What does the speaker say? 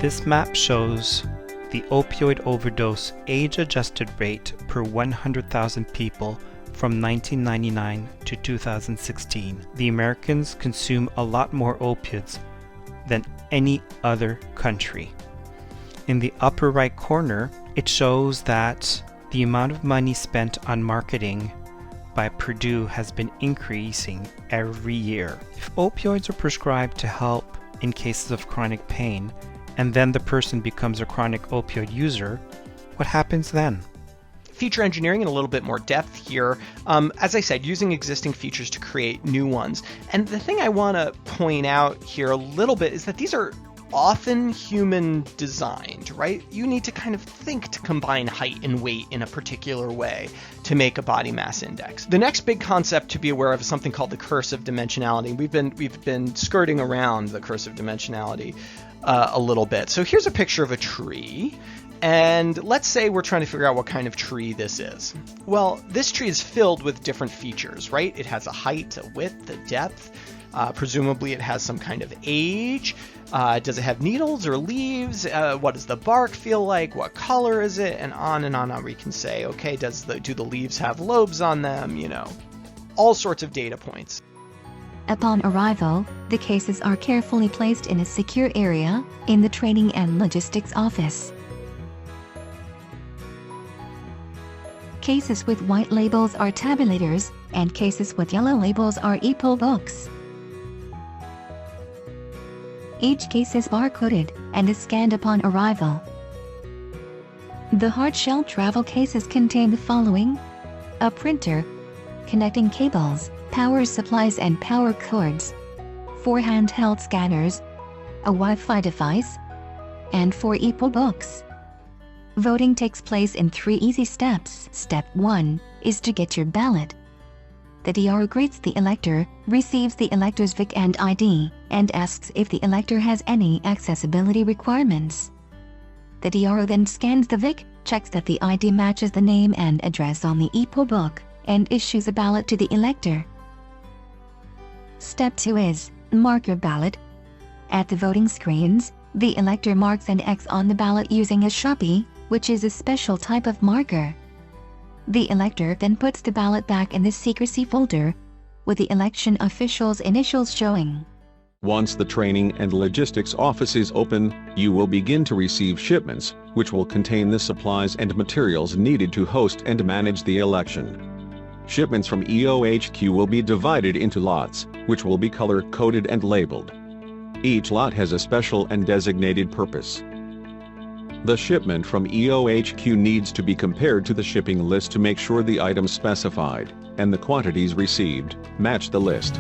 This map shows the opioid overdose age-adjusted rate per 100,000 people from 1999 to 2016. The Americans consume a lot more opiates than any other country. In the upper right corner, it shows that the amount of money spent on marketing by Purdue has been increasing every year. If opioids are prescribed to help in cases of chronic pain, and then the person becomes a chronic opioid user, what happens then? Feature engineering in a little bit more depth here. As I said, using existing features to create new ones. And the thing I want to point out here a little bit is that these are often human designed, right? You need to kind of think to combine height and weight in a particular way to make a body mass index. The next big concept to be aware of is something called the curse of dimensionality. We've been skirting around the curse of dimensionality a little bit. So here's a picture of a tree. And let's say we're trying to figure out what kind of tree this is. Well, this tree is filled with different features, right? It has a height, a width, a depth. Presumably it has some kind of age. Does it have needles or leaves? What does the bark feel like? What color is it? And on we can say, okay, do the leaves have lobes on them? You know, all sorts of data points. Upon arrival, the cases are carefully placed in a secure area in the training and logistics office. Cases with white labels are tabulators, and cases with yellow labels are EPO books. Each case is barcoded and is scanned upon arrival. The hard-shell travel cases contain the following: a printer, connecting cables, power supplies and power cords, 4 handheld scanners, a Wi-Fi device, and 4 EPO books. Voting takes place in 3 easy steps. Step 1 is to get your ballot. The DRO greets the elector, receives the elector's VIC and ID, and asks if the elector has any accessibility requirements. The DRO then scans the VIC, checks that the ID matches the name and address on the EPO book, and issues a ballot to the elector. Step 2 is mark your ballot. At the voting screens, the elector marks an X on the ballot using a Sharpie, which is a special type of marker. The elector then puts the ballot back in the secrecy folder, with the election official's initials showing. Once the training and logistics office is open, you will begin to receive shipments, which will contain the supplies and materials needed to host and manage the election. Shipments from EOHQ will be divided into lots, which will be color-coded and labeled. Each lot has a special and designated purpose. The shipment from EOHQ needs to be compared to the shipping list to make sure the items specified, and the quantities received, match the list.